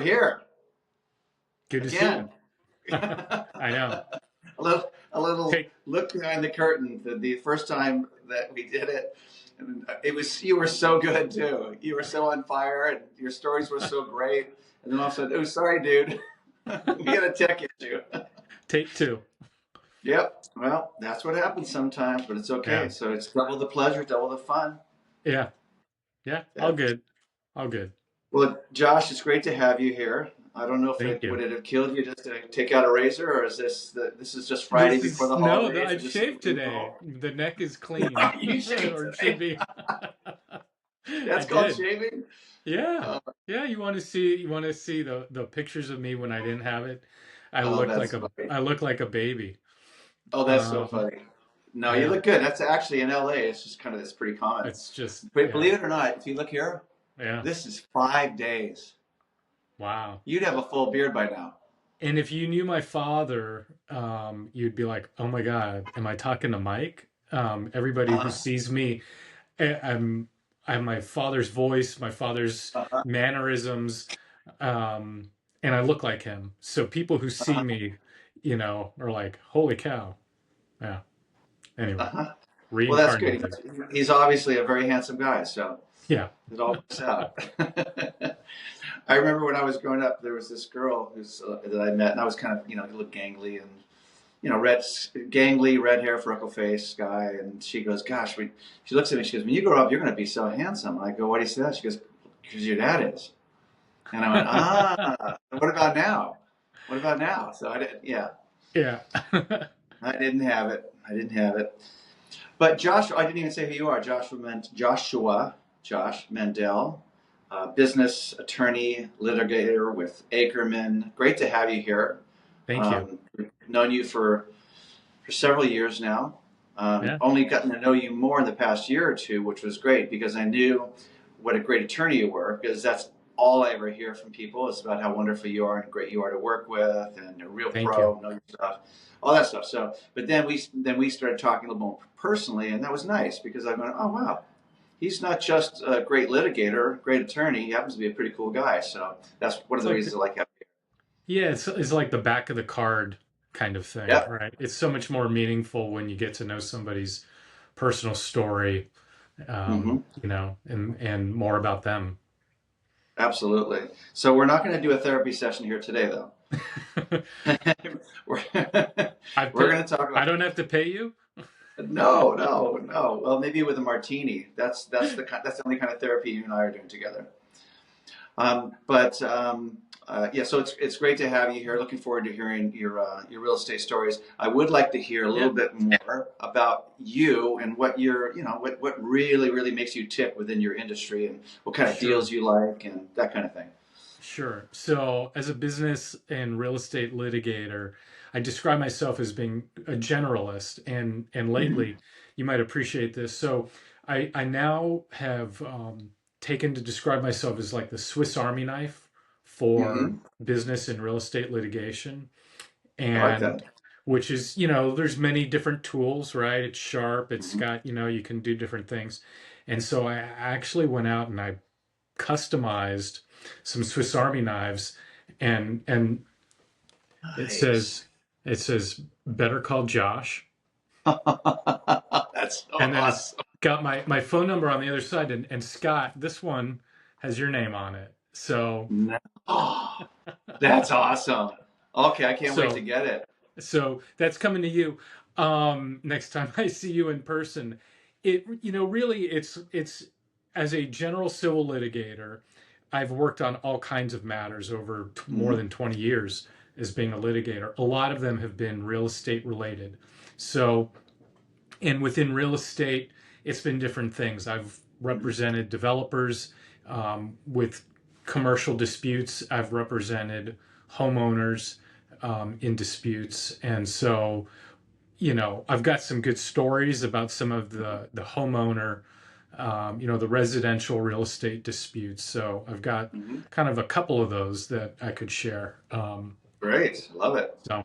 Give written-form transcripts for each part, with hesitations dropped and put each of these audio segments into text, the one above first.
here Good to see again. you. I know. A little Take look behind the curtain. The first time that we did it, and it was you were so good too. You were so on fire, and your stories were so great. And then all of a sudden, oh, sorry, dude, we had a tech issue. take two. Yep. Well, that's what happens sometimes, but it's okay. Yeah. So it's double the pleasure, double the fun. Yeah. Yeah. All That's, good. All good. well, Josh, it's great to have you here. I don't know if Thank it you. would it have killed you just to take out a razor, or is this is just Friday This before is the no, holidays, or I've just shaved free today. roll? The neck is clean, You shaved or it should today. be. I That's called did. shaving. Yeah. Uh, Yeah, you want to see the pictures of me when I didn't have it. oh, that's funny. I look like a baby. Oh, that's so Um, funny. No, you yeah. look good. That's actually in LA. It's just it's pretty common. It's just But yeah. believe it or not, if you look here, Yeah. this is 5 days. Wow. You'd have a full beard by now. And if you knew my father, you'd be like, "Oh my God, am I talking to Mike?" Everybody who Uh, sees me, I have my father's voice, my father's uh, mannerisms, um, and I look like him. So people who see uh, me, are like, "Holy cow!" Yeah. Anyway, uh. Well, that's good. reincarnated. He's obviously a very handsome guy, so Yeah. it all works out. I remember when I was growing up, there was this girl that I met, and I was kind of, he looked gangly and, gangly, red hair, freckle face guy. And she goes, gosh, she looks at me, she goes, when you grow up, you're going to be so handsome. And I go, why do you say that? She goes, because your dad is. And I went, what about now? What about now? So I did, yeah, Yeah. I didn't have it. I didn't have it. But Josh, I didn't even say who you are. Josh Mandell, business attorney, litigator with Ackerman. Great to have you here. Thank you. We've known you for several years now. Yeah. Only gotten to know you more in the past year or two, which was great because I knew what a great attorney you were, because that's all I ever hear from people is about how wonderful you are and great you are to work with and a real Thank you. pro, know your stuff, all that stuff. So, but then we started talking a little more personally, and that was nice because I went, oh wow, he's not just a great litigator, great attorney. He happens to be a pretty cool guy. So that's one of It's the like reasons I like having Yeah, it's like the back of the card kind of you. thing, Yep. right? It's so much more meaningful when you get to know somebody's personal story, Hmm. and more about them. Absolutely. So we're not going to do a therapy session here today, though. we're I we're pay, going to talk I about don't have to pay you. no, no, no. Well, maybe with a martini. That's the only kind of therapy you and I are doing together. But yeah, so it's great to have you here. Looking forward to hearing your real estate stories. I would like to hear a little Yeah, bit more about you and what what really makes you tick within your industry and what kind of sure, deals you like and that kind of thing. sure. So, as a business and real estate litigator, I describe myself as being a generalist, and Hmm. lately, you might appreciate this. So, I now have taken to describe myself as like the Swiss Army knife for Hmm. business and real estate litigation, I like and that. which is, there's many different tools, right? It's sharp, it's Hmm. got, you can do different things. And so I actually went out and I customized some Swiss Army knives, and it Nice. says it says better call Josh, That's so and then it's awesome. got my phone number on the other side, and Scott, this one has your name on it. So No. That's awesome. Okay, I can't wait to so get it. so that's coming to you next time I see you in person. Really, it's as a general civil litigator, I've worked on all kinds of matters over more Hmm. than 20 years as being a litigator. A lot of them have been real estate related. So, and within real estate, it's been different things. I've represented developers with commercial disputes. I've represented homeowners in disputes, and so I've got some good stories about some of the homeowner, the residential real estate disputes. So I've got Hmm. kind of a couple of those that I could share. Great, love it. So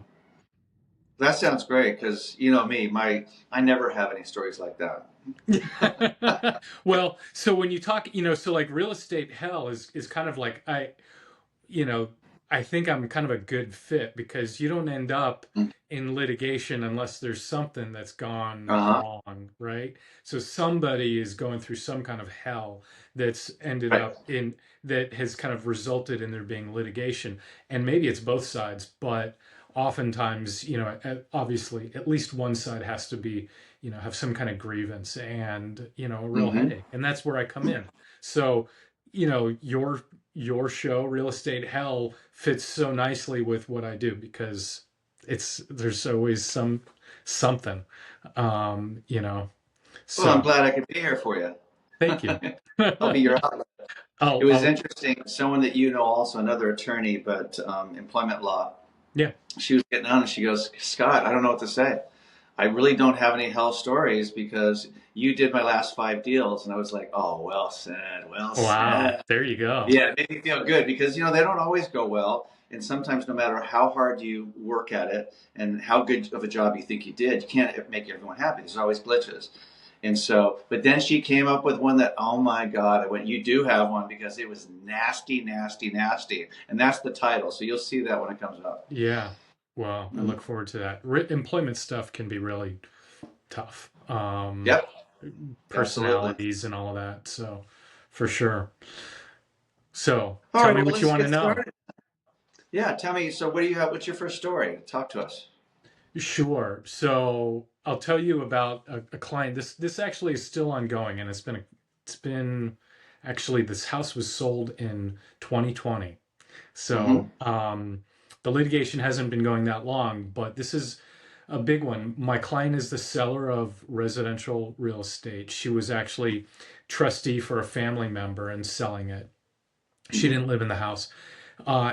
That sounds great because you know me, I never have any stories like that. well, so when you talk, so like real estate hell is kind of like you know, I think I'm kind of a good fit because you don't end up in litigation unless there's something that's gone Uh-huh. wrong, right? So somebody is going through some kind of hell that's ended Right. up in that has kind of resulted in there being litigation. And maybe it's both sides, but oftentimes, obviously at least one side has to be, have some kind of grievance and, a real Mm-hmm. headache. And that's where I come in. So, your show Real Estate Hell fits so nicely with what I do because there's always something, um you know Well, I'm so glad I could be here for you. thank you. I'll be your outlet. It was I'll interesting. Someone that you know, also another attorney, but employment law. Yeah. She was getting on and she goes, Scott, I don't know what to say. I really don't have any hell stories because you did my last 5 deals. And I was like, oh, well said, well Wow, said. there you go. Yeah, it made me feel good because, they don't always go well. And sometimes, no matter how hard you work at it and how good of a job you think you did, you can't make everyone happy. There's always glitches. And so, but then she came up with one that, oh my God, I went, you do have one because it was nasty, nasty, nasty. And that's the title. So you'll see that when it comes up. Yeah, well, I Mhm. look forward to that. Employment stuff can be really tough, Yep, absolutely. personalities and all of that, so for sure. So All tell right, me well, what you let's want to get know. started. Yeah, tell me. So, what do you have? What's your first story? Talk to us. Sure. So I'll tell you about a client. This actually is still ongoing, and it's been actually this house was sold in 2020. Mm-hmm. So the litigation hasn't been going that long, but this is a big one. My client is the seller of residential real estate. She was actually trustee for a family member and selling it. She Mm-hmm. didn't live in the house.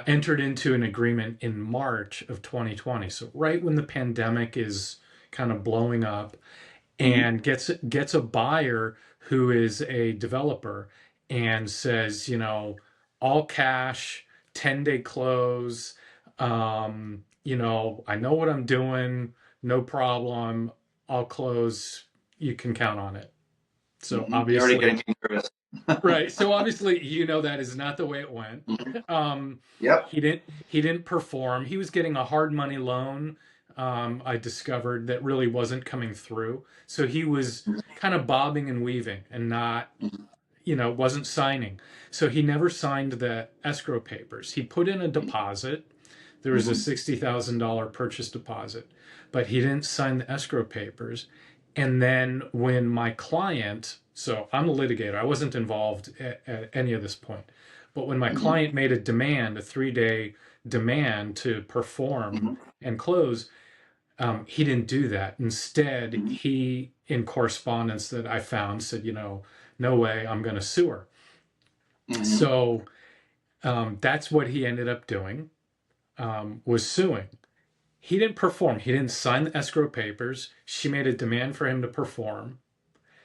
Entered into an agreement in March of 2020. So right when the pandemic is kind of blowing up, Mm-hmm. and gets a buyer who is a developer and says, all cash, 10-day close. I know what I'm doing, no problem. I'll close. You can count on it. So Mm-hmm. You're already obviously, getting me nervous. right. So obviously, that is not the way it went. Mhm. Um, Yep. he didn't perform. He was getting a hard money loan. I discovered that really wasn't coming through. So he was kind of bobbing and weaving and not, Mm-hmm. wasn't signing. So he never signed the escrow papers. He put in a deposit. There was a Mm-hmm. $60,000 purchase deposit, but he didn't sign the escrow papers. And then when my client, so I'm a litigator, I wasn't involved at any of this point, but when my Mm-hmm. client made a demand, a 3-day demand to perform Mm-hmm. and close, he didn't do that. Instead, Mm-hmm. he, in correspondence that I found, said, no way, I'm going to sue her. Mm-hmm. So that's what he ended up doing, was suing. He didn't perform. He didn't sign the escrow papers. She made a demand for him to perform.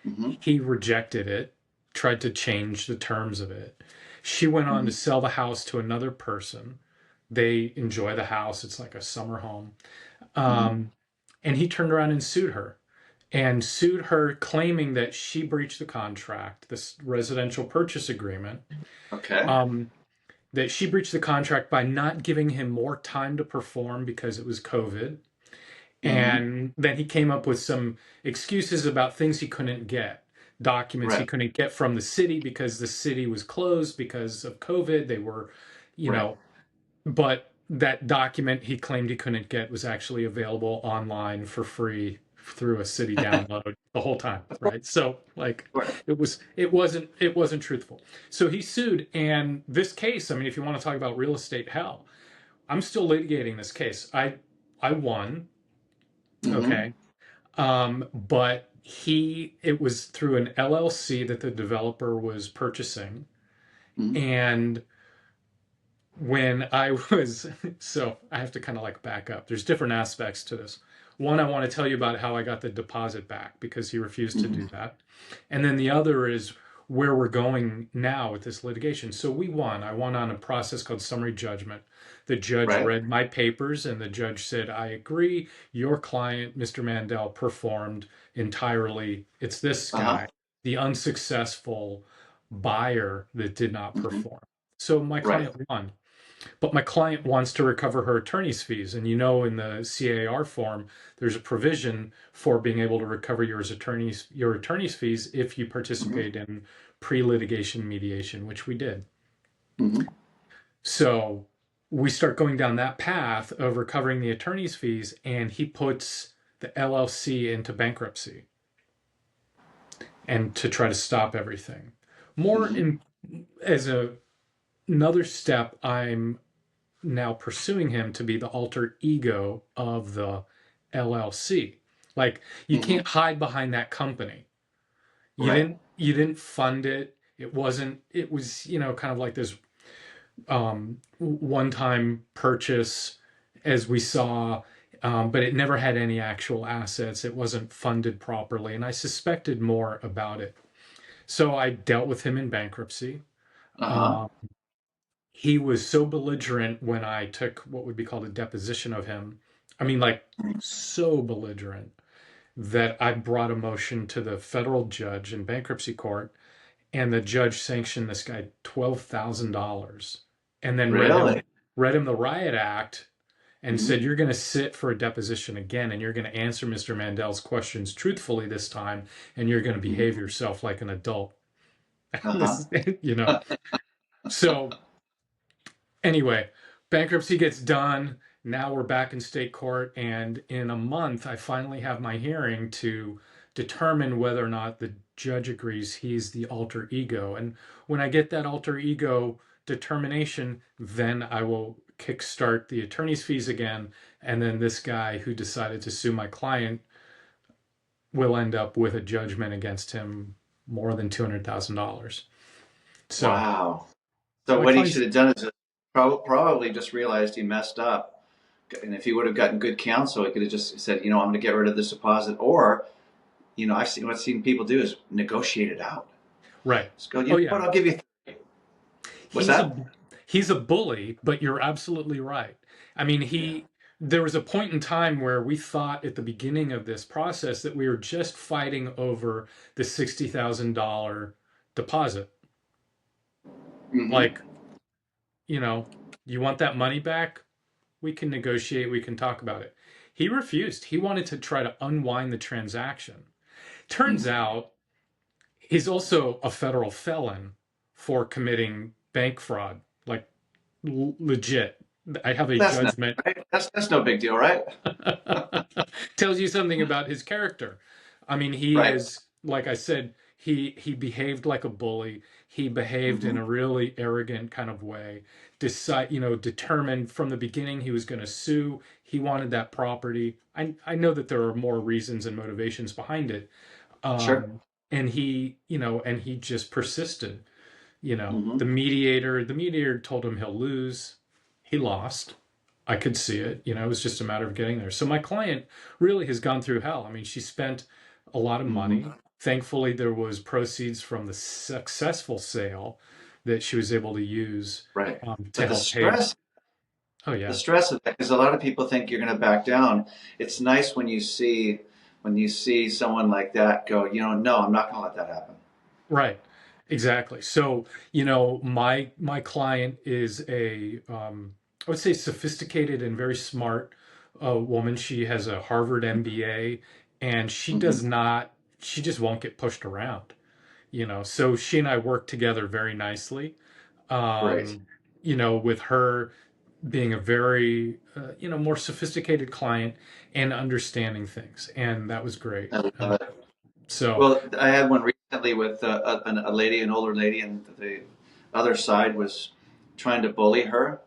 Mm-hmm. He rejected it, tried to change the terms of it. She went on to Mm-hmm. sell the house to another person. They enjoy the house. It's like a summer home. Mm-hmm. Um, and he turned around and sued her, claiming that she breached the contract, this residential purchase agreement, Okay. um, that she breached the contract by not giving him more time to perform because it was COVID. Mm-hmm. And then he came up with some excuses about things he couldn't get, documents he Right. couldn't get from the city because the city was closed because of COVID. They were, you Right. know, but that document he claimed he couldn't get was actually available online for free through a city download the whole time, Of course. right? So like Of course. it wasn't truthful. So he sued, and this case, I mean, if you want to talk about real estate hell, I'm still litigating this case. I won, Mm-hmm. okay. But it was through an LLC that the developer was purchasing. Mm-hmm. And when I was, so I have to kind of like back up. There's different aspects to this. One, I want to tell you about how I got the deposit back because he refused to Mm-hmm. do that. And then the other is where we're going now with this litigation. So we won. I won on a process called summary judgment. The judge Right. read my papers and the judge said, I agree. Your client, Mr. Mandel, performed entirely. It's this Uh-huh. guy, the unsuccessful buyer that did not Mm-hmm. perform. So my Right. client won. But my client wants to recover her attorney's fees. And in the CAR form, there's a provision for being able to recover your attorney's fees if you Mm-hmm. participate in pre-litigation mediation, which we did. Mm-hmm. So we start going down that path of recovering the attorney's fees, and he puts the LLC into bankruptcy and to try to stop everything. More Mm-hmm. in as another step, I'm now pursuing him to be the alter ego of the LLC. Like, you Mm-hmm. can't hide behind that company. Right. You didn't fund it. It was, kind of like this one-time purchase, as we saw, but it never had any actual assets. It wasn't funded properly, and I suspected more about it. So I dealt with him in bankruptcy. Uh-huh. Um, he was so belligerent when I took what would be called a deposition of him. I mean, like, so belligerent that I brought a motion to the federal judge in bankruptcy court, and the judge sanctioned this guy $12,000, and then Really? read him the riot act and Mm-hmm. said, "You're going to sit for a deposition again, and you're going to answer Mr. Mandell's questions truthfully this time, and you're going to Mm-hmm. behave yourself like an adult." Uh-huh. This, so anyway, bankruptcy gets done. Now we're back in state court, and in a month, I finally have my hearing to determine whether or not the judge agrees he's the alter ego. And when I get that alter ego determination, then I will kickstart the attorney's fees again. And then this guy who decided to sue my client will end up with a judgment against him more than $200,000. So Wow. So my what he client's should have done is just probably just realized he messed up. And if he would have gotten good counsel, he could have just said, I'm going to get rid of this deposit. Or, I've seen people do is negotiate it out. right. Just go, Oh, what, yeah. I'll give you. What's he's that? a he's a bully, but you're absolutely right. I mean, Yeah. there was a point in time where we thought at the beginning of this process that we were just fighting over the $60,000 deposit. Mm-hmm. Like, you know, you want that money back? We can negotiate, we can talk about it. He refused. He wanted to try to unwind the transaction. Turns Mm-hmm. out he's also a federal felon for committing bank fraud, like, legit. I have a That's not judgment. right. That's no big deal, right? Tells you something about his character. I mean, he Right. is, like I said, he behaved like a bully. He behaved in Mm-hmm. a really arrogant kind of way. Determined from the beginning he was going to sue. He wanted that property. I know that there are more reasons and motivations behind it. Sure. Um, and he just persisted. Mm-hmm. The mediator told him he'll lose. He lost. I could see it. It was just a matter of getting there. So my client really has gone through hell. I mean, she spent a lot of Mm-hmm. money. Thankfully, there was proceeds from the successful sale that she was able to use, Right. to But the help pay. stress Oh, the yeah. stress of that, because a lot of people think you're going to back down. It's nice when you see someone like that go, no, I'm not going to let that happen. Right. Exactly. So, my client is I would say, sophisticated and very smart woman. She has a Harvard MBA, and Hmm. she just won't get pushed around. So she and I work together very nicely. Great. Um, with her being a very, more sophisticated client and understanding things, and that was great. I love it. So, Well, I had one recently with a lady, an older lady, and the other side was trying to bully her,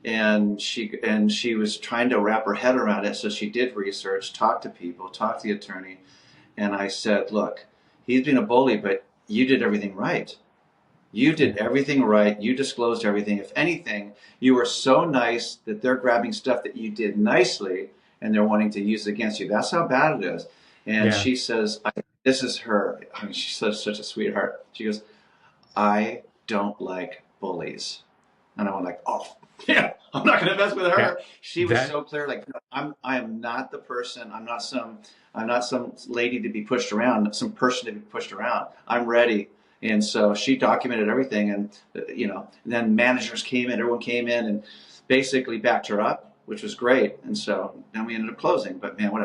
and she was trying to wrap her head around it. So she did research, talked to people, talked to the attorney, and I said, "Look, he's been a bully, but you did everything right. You yeah, did everything right. You disclosed everything. If anything, you were so nice that they're grabbing stuff that you did nicely and they're wanting to use it against you. That's how bad it is." And yeah, she says, "This is her." I mean, she's such a sweetheart. She goes, "I don't like bullies." And I went like, "Oh, yeah, I'm not going to mess with yeah. her." She was That so clear. Like, I am not the person. I'm not some lady to be pushed around. Some person to be pushed around. I'm ready. And so she documented everything, and and then managers came in, everyone came in, and basically backed her up, which was great. And so then we ended up closing. But man, what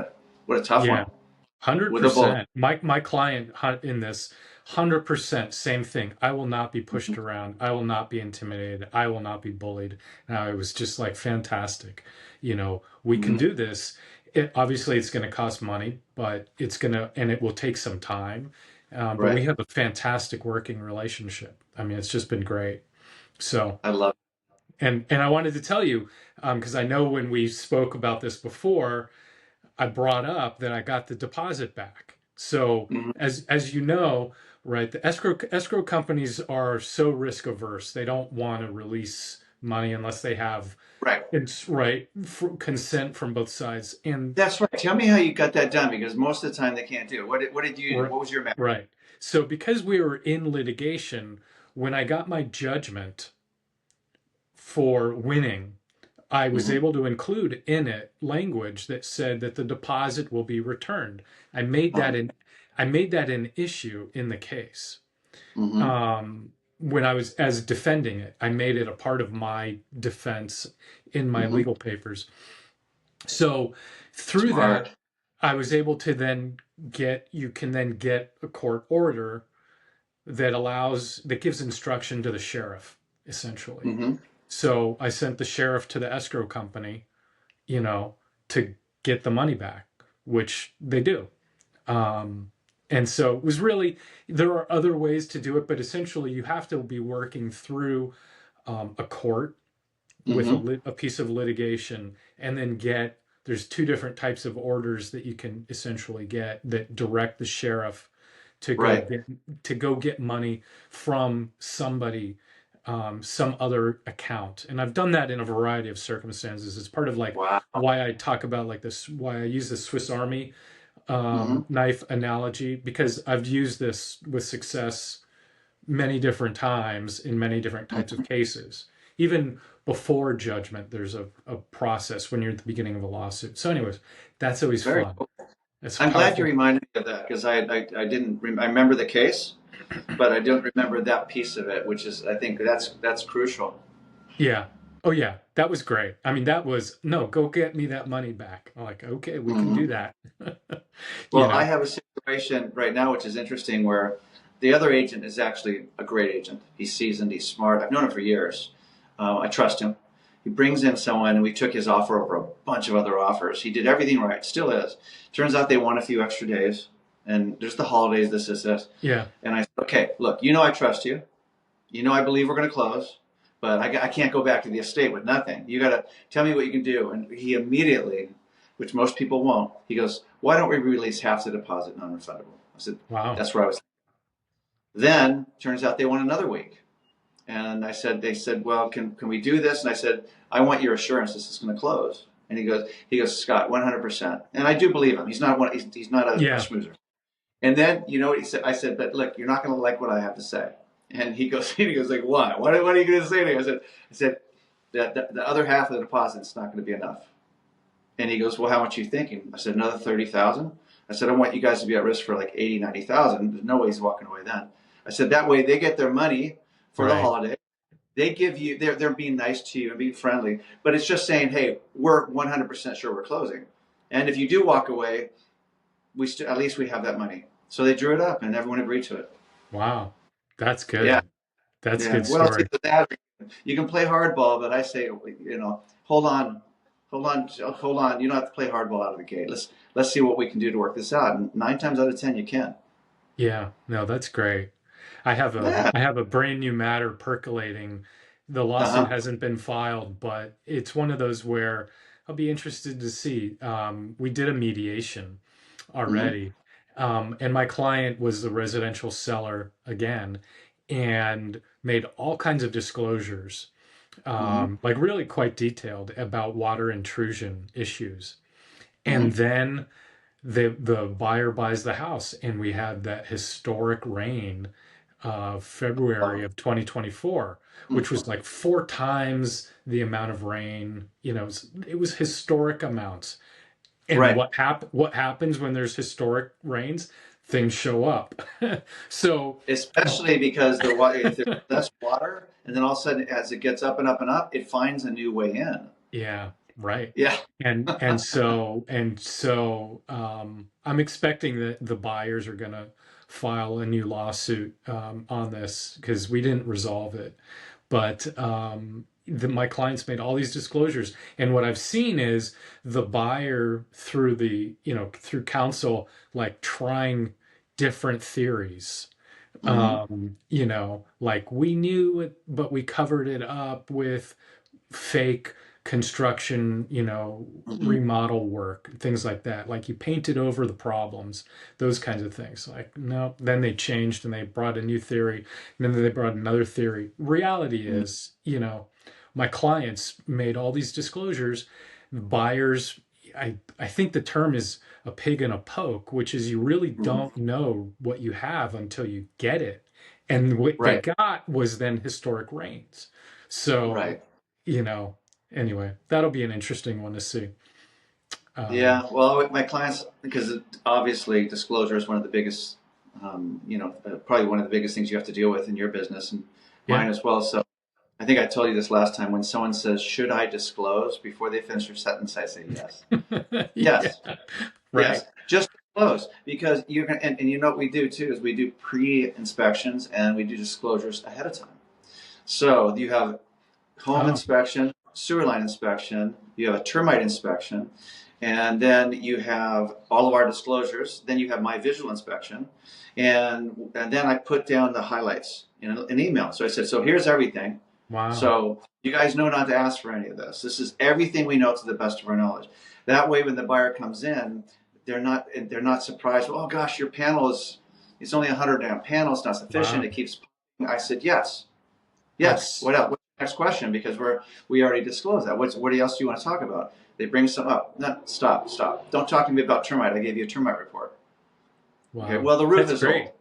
a tough Yeah. one one hundred with a bullet. percent. My client in this 100% same thing. I will not be pushed around. I will not be intimidated. I will not be bullied. Now it was just like fantastic. We can Mm-hmm. do this. Obviously it's going to cost money, but and it will take some time. But we Right. have a fantastic working relationship. I mean, it's just been great. So, I love and I wanted to tell you, because I know when we spoke about this before, I brought up that I got the deposit back. So it. Hmm. as you know, right, the escrow companies are so risk averse. They don't want to release money unless they have Right. it's right consent from both sides. And That's right. Tell me how you got that done, because most of the time they can't do it. What did you do? right, What was your method? right. So because we were in litigation, when I got my judgment for winning, I was Hmm. able to include in it language that said that the deposit will be returned. I made that Oh. an I made that an issue in the case. Hmm. When I was as defending it, I made it a part of my defense in my Hmm. legal papers. So through that, Smart. I was able to then you can then get a court order that gives instruction to the sheriff, essentially. Hmm. So I sent the sheriff to the escrow company, you know, to get the money back, which they do. Um, and so it was really, there are other ways to do it, but essentially you have to be working through a court with Hmm. a piece of litigation and then there's two different types of orders that you can essentially get that direct the sheriff to go Right. get money from somebody, some other account. And I've done that in a variety of circumstances. It's part of like Wow. why I talk about like this, why I use the Swiss Army Hmm. knife analogy, because I've used this with success many different times in many different types of Hmm. cases. Even before judgment, there's a process when you're at the beginning of a lawsuit. So, anyways, that's always Very fun. cool. It's I'm glad you powerful. reminded me of that, because I didn't I remember the case, but I don't remember that piece of it, which is, I think that's crucial. Yeah. Oh, yeah. That was great. I mean, that was no, go get me that money back. I'm like, okay, we can do Hmm. that. you Well, I know, have a situation right now which is interesting, where the other agent is actually a great agent. He's seasoned, he's smart. I've known him for years. I trust him. He brings in someone, and we took his offer over a bunch of other offers. He did everything right, still is. Turns out they want a few extra days, and there's the holidays, this. yeah, And I said, okay, look, I trust you. I believe we're going to close, but I can't go back to the estate with nothing. You got to tell me what you can do. And he immediately, which most people won't, he goes, why don't we release half the deposit non-refundable? I said, wow, that's where I was. Then turns out they want another week. And they said, well, can we do this? And I said, I want your assurance this is going to close. And he goes, Scott, 100%. And I do believe him. He's not a yeah, schmoozer. And then, you know what he said? I said, but look, you're not going to like what I have to say. And he goes like, what? What are you going to say to me? I said, the other half of the deposit is not going to be enough. And he goes, well, how much are you thinking? I said, another 30,000. I said, I want you guys to be at risk for like 80, 90,000. There's no way he's walking away then. I said, that way they get their money for the right, holiday. They give you, they're being nice to you and being friendly, but it's just saying, hey, we're 100% sure we're closing. And if you do walk away, at least we have that money. So they drew it up, and everyone agreed to it. wow. That's Yeah. good. That's a Yeah. good What else is story. that? You can play hardball, but I say, hold on, hold on. You don't have to play hardball out of the gate. Let's see what we can do to work this out. And 9 times out of 10, you can. Yeah, no, that's great. Yeah. I have a brand new matter percolating. The Uh lawsuit huh. hasn't been filed, but it's one of those where I'll be interested to see. We did a mediation Hmm. already, and my client was the residential seller again, and made all kinds of disclosures, Hmm. like really quite detailed about water intrusion issues. Hmm. And then the buyer buys the house, and we had that historic rain February Oh. of 2024, which was like four times the amount of rain. It was historic amounts. And Right. what happens when there's historic rains? things show up. So, Especially because the water, if there's less water, and then all of a sudden, as it gets up and up and up, it finds a new way in. yeah, right. Yeah. And so I'm expecting that the buyers are going to file a new lawsuit on this because we didn't resolve it. But my clients made all these disclosures, and what I've seen is the buyer through through counsel, like trying different theories. Hmm. Like we knew it, but we covered it up with fake construction, Hmm. remodel work, things like that. Like you painted over the problems, those kinds of things. Like, no, then they changed and they brought a new theory, and then they brought another theory. Reality is, my clients made all these disclosures. Buyers, I think the term is a pig in a poke, which is you really Hmm. don't know what you have until you get it. And what they Right. got was then historic rains. So, Right. you know, anyway, that'll be an interesting one to see. Um, Yeah. Well, my clients, because obviously disclosure is one of the biggest, probably one of the biggest things you have to deal with in your business and yeah. mine as well. So I think I told you this last time. When someone says, "Should I disclose?" before they finish their sentence, I say yes. Yeah. Yes. Right. Yes. Just disclose because you're gonna, and you know what we do too is we do pre-inspections and we do disclosures ahead of time. So you have home Oh, inspection, sewer line inspection, you have a termite inspection, and then you have all of our disclosures. Then you have my visual inspection, and then I put down the highlights in an email. So I said, so here's everything. wow. So you guys know not to ask for any of this. This is everything we know to the best of our knowledge. That way, when the buyer comes in, they're not surprised. Oh gosh, your panel is it's only a 100 amp panel. It's not sufficient. Wow. It keeps. I said yes. Yes. That's What else? What's the next question? Because we already disclosed that. What else do you want to talk about? They bring some up. No, stop, stop. Don't talk to me about termite. I gave you a termite report. Okay. wow. Well, the roof That's is old. great.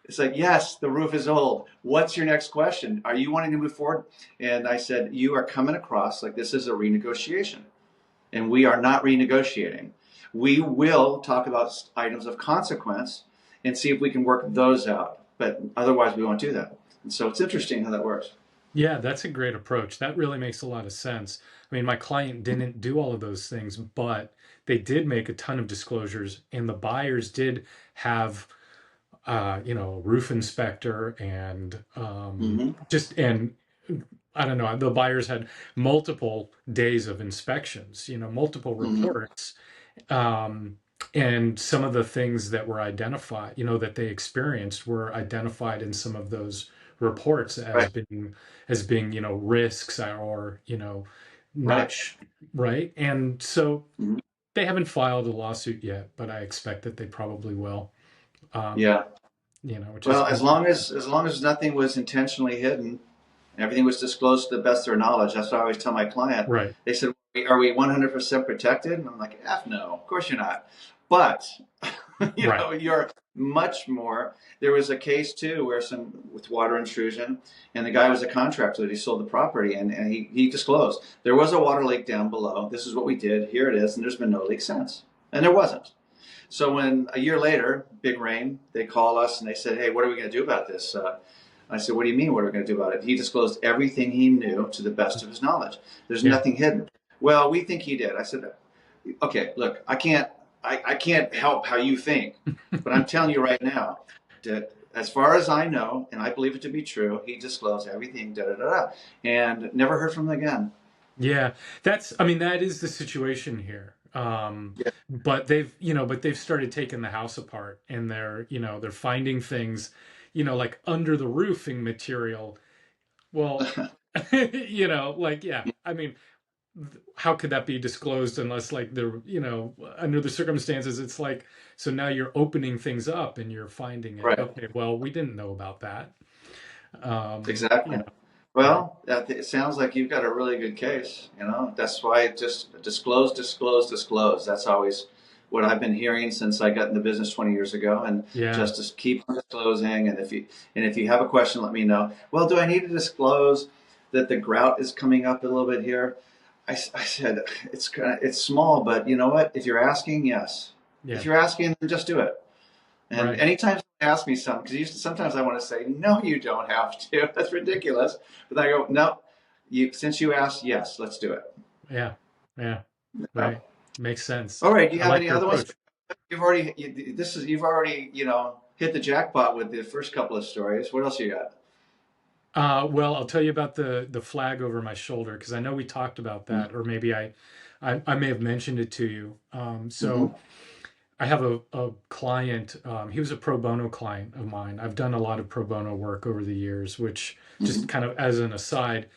It's like, yes, the roof is old. What's your next question? Are you wanting to move forward? And I said, you are coming across like this is a renegotiation, and we are not renegotiating. We will talk about items of consequence and see if we can work those out. But otherwise, we won't do that. And so it's interesting how that works. Yeah, that's a great approach. That really makes a lot of sense. I mean, my client didn't do all of those things, but they did make a ton of disclosures, and the buyers did have a roof inspector and Mm-hmm. and I don't know, the buyers had multiple days of inspections, multiple Mm-hmm. reports. Um, and some of the things that were identified, that they experienced were identified in some of those reports Right. as being, risks or, not Right. right. And so Mhm. they haven't filed a lawsuit yet, but I expect that they probably will. Um, Yeah. which is Well, as long as nothing was intentionally hidden, everything was disclosed to the best of their knowledge. That's what I always tell my client. right. They said, "Are we 100% protected?" And I'm like, "F no, of course you're not." But Right. you're much more. There was a case too where some with water intrusion, and the guy was a contractor that he sold the property, and he disclosed there was a water leak down below. This is what we did. Here it is, and there's been no leak since, and there wasn't. So when a year later, big rain, they call us and they said, "Hey, what are we going to do about this?" I said, "What do you mean? What are we going to do about it?" He disclosed everything he knew to the best of his knowledge. There's Yeah. nothing hidden. Well, we think he did. I said, "Okay, look, I can't help how you think, but I'm telling you right now that as far as I know, and I believe it to be true, he disclosed everything, da da da da, and never heard from him again." Yeah, I mean, that is the situation here. Yeah. But they've started taking the house apart and they're finding things, like under the roofing material. Well, like, yeah, I mean, how could that be disclosed unless like under the circumstances, it's like, so now you're opening things up and you're finding it. Right. Okay, well, we didn't know about that. Exactly. Right. Well, it sounds like you've got a really good case. That's why just disclose, disclose, disclose. That's always what I've been hearing since I got in the business 20 years ago. And Yeah. just to keep on disclosing. And if you have a question, let me know. Well, do I need to disclose that the grout is coming up a little bit here? I said it's small, but you know what? If you're asking, yes. If Yeah. you're asking, then just do it. And Right. anytime someone asks me something, because sometimes I want to say, no, you don't have to. That's ridiculous. But I go, no, since you asked, yes, let's do it. Yeah. Yeah. So, Right. Makes sense. all right. Do you I have like any your other ones? approach. You've already, hit the jackpot with the first couple of stories. What else you got? Well, I'll tell you about the flag over my shoulder because I know we talked about that, or maybe I may have mentioned it to you. Mm-hmm. So I have a client. He was a pro bono client of mine. I've done a lot of pro bono work over the years, which, just Mm-hmm. kind of as an aside,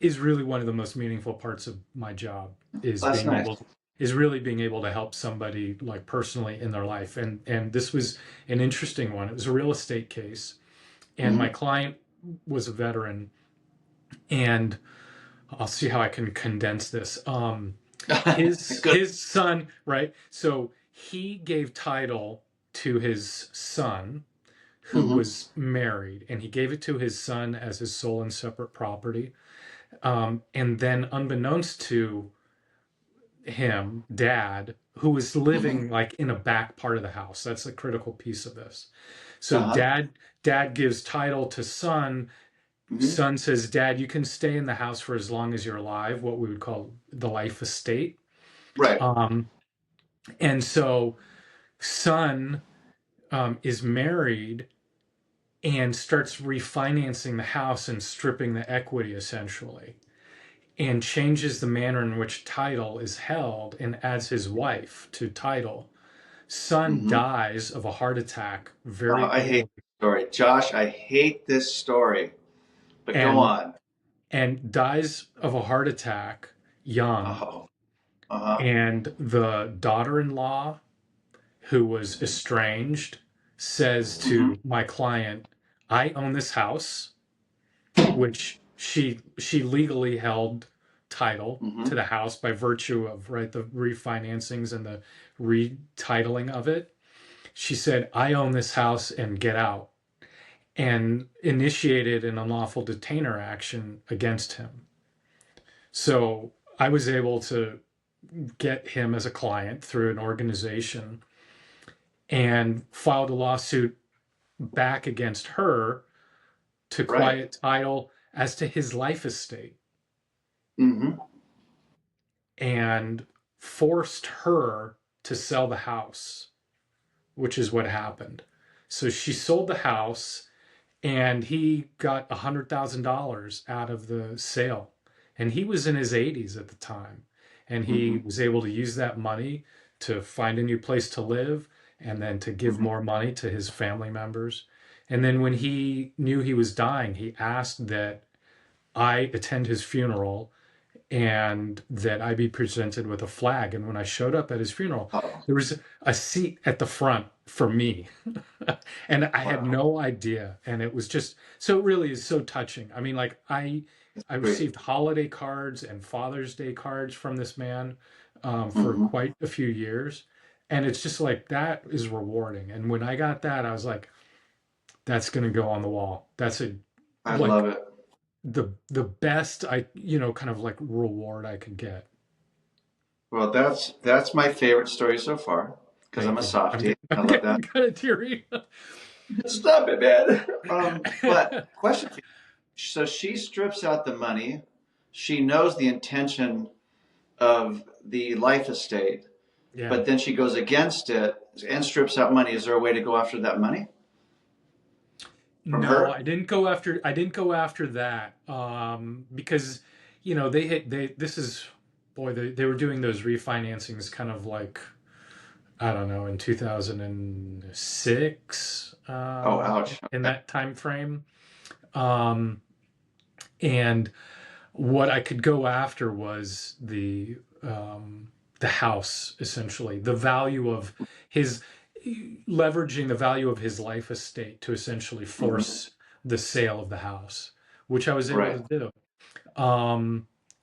is really one of the most meaningful parts of my job, is That's being nice. able is really being able to help somebody like personally in their life. And this was an interesting one. It was a real estate case, and my Mm-hmm. client was a veteran, and I'll see how I can condense this. Good. His son, right? So he gave title to his son, who Mm-hmm. was married, and he gave it to his son as his sole and separate property. And then, unbeknownst to him, dad, who was Mm-hmm. living like in a back part of the house. That's a critical piece of this. So Uh-huh. dad gives title to son. Mm-hmm. Son says, Dad, you can stay in the house for as long as you're alive, what we would call the life estate. Right. Um, and so son is married and starts refinancing the house and stripping the equity essentially, and changes the manner in which title is held and adds his wife to title. Son Mm-hmm. dies of a heart attack very I hate early, this story. Josh, I hate this story. But go and on. dies of a heart attack young. Oh. Uh-huh. And the daughter-in-law, who was estranged, says Mm-hmm. to my client, I own this house, which she legally held title Mm-hmm. to the house by virtue of, right, the refinancings and the retitling of it. She said, I own this house and get out, and initiated an unlawful detainer action against him. So I was able to get him as a client through an organization and filed a lawsuit back against her to Right. quiet title as to his life estate, Mm-hmm. and forced her to sell the house, which is what happened. So she sold the house, and he got $100,000 out of the sale. And he was in his 80s at the time. And he Mm-hmm. was able to use that money to find a new place to live, and then to give Mm-hmm. more money to his family members. And then when he knew he was dying, he asked that I attend his funeral and that I be presented with a flag. And when I showed up at his funeral, Oh. there was a seat at the front for me. And I had Wow. no idea. And it was just, so it really is so touching. I mean, like I Great. received holiday cards and Father's Day cards from this man, for Mm-hmm. quite a few years. And it's just like, that is rewarding. And when I got that, I was like, that's going to go on the wall. That's a, I like, love it. the best kind of like reward I could get. Well, that's my favorite story so far because I'm Thank a you. softie. I I'm love getting that. kind of teary. Stop it, man. But question for you. So she strips out the money. She knows the intention of the life estate, Yeah. but then she goes against it and strips out money. Is there a way to go after that money from No, her? I didn't go after that. Because they this is, boy, they were doing those refinancings kind of like, I don't know, in 2006, Oh, ouch. in Okay. that time frame. Um, and what I could go after was the house, essentially, the value of his leveraging the value of his life estate to essentially Hmm. force the sale of the house, which I was able Right. to do.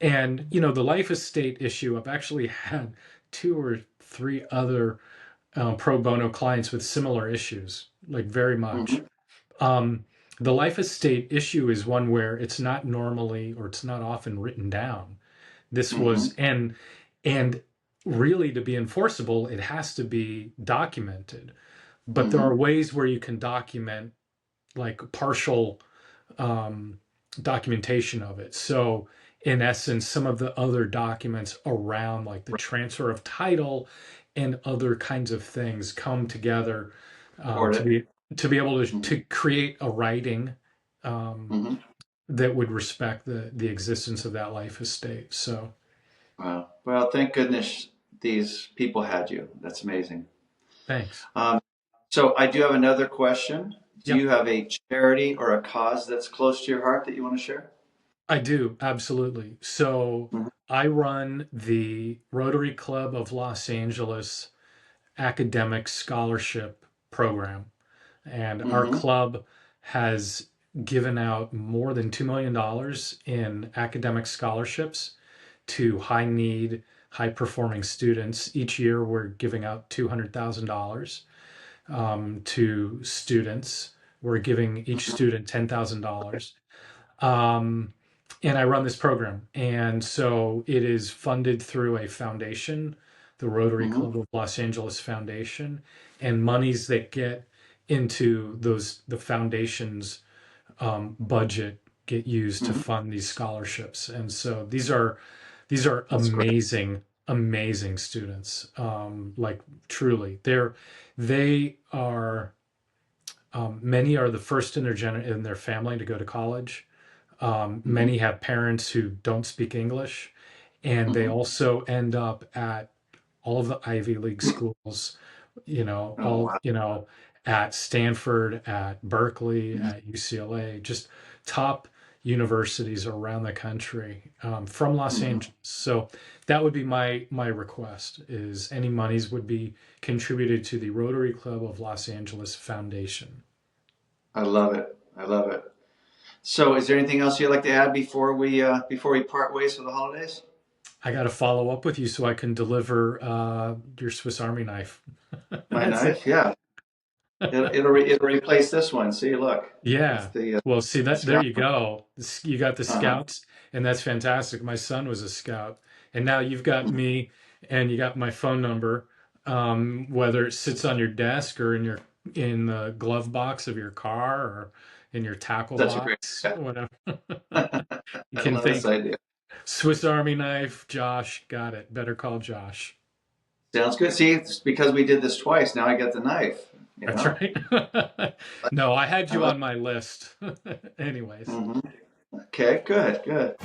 And the life estate issue, I've actually had two or three other pro bono clients with similar issues, like very much. Hmm. Um, the life estate issue is one where it's not normally, or it's not often written down. This Hmm. was, and really, to be enforceable, it has to be documented. but there are ways where you can document like partial documentation of it. So in essence, some of the other documents around like the transfer of title and other kinds of things come together Record to it. be able Mhm. to create a writing Mhm. that would respect the existence of that life estate. So Wow. Well, thank goodness these people had you. That's amazing. thanks. Um, so I do have another question. Do Yep, you have a charity or a cause that's close to your heart that you want to share? I do absolutely. So Mhm. I run the Rotary Club of Los Angeles academic scholarship program. And our Mhm. club has given out more than $2 million in academic scholarships to high need, high performing students. Each year, we're giving out $200,000 to students. We're giving each Mhm. student $10,000. Um, and I run this program. And so it is funded through a foundation, the Rotary Mhm. Club of Los Angeles Foundation, and monies that get into the foundation's budget get used to Mhm. fund these scholarships. And so these are That's great. amazing students. Like truly, they are many are the first in in their family to go to college. Mhm. Many have parents who don't speak English, and they Mhm. also end up at all of the Ivy League schools, Oh, wow. at Stanford, at Berkeley, Mhm. at UCLA, just top universities around the country from Los Mhm. Angeles. So that would be my request is any monies would be contributed to the Rotary Club of Los Angeles Foundation. I love it. I love it. So, is there anything else you'd like to add before we part ways for the holidays? I got to follow up with you so I can deliver your Swiss Army knife. My That's it. knife? Yeah. It'll replace this one. See, look. That's Yeah. the Well, see that there Scout. you go. You got the Uh-huh. scouts, and that's fantastic. My son was a scout, and now you've got me, and you got my phone number. Whether it sits on your desk or in the glove box of your car or in your tackle Such a great box, idea. whatever. You I can love this think idea. Swiss Army knife, Josh, got it. Better call Josh. Sounds good. See, it's because we did this twice. Now I get the knife. You That's know. right. No, I had I you love. on my list. Anyways. Okay. Good. Good.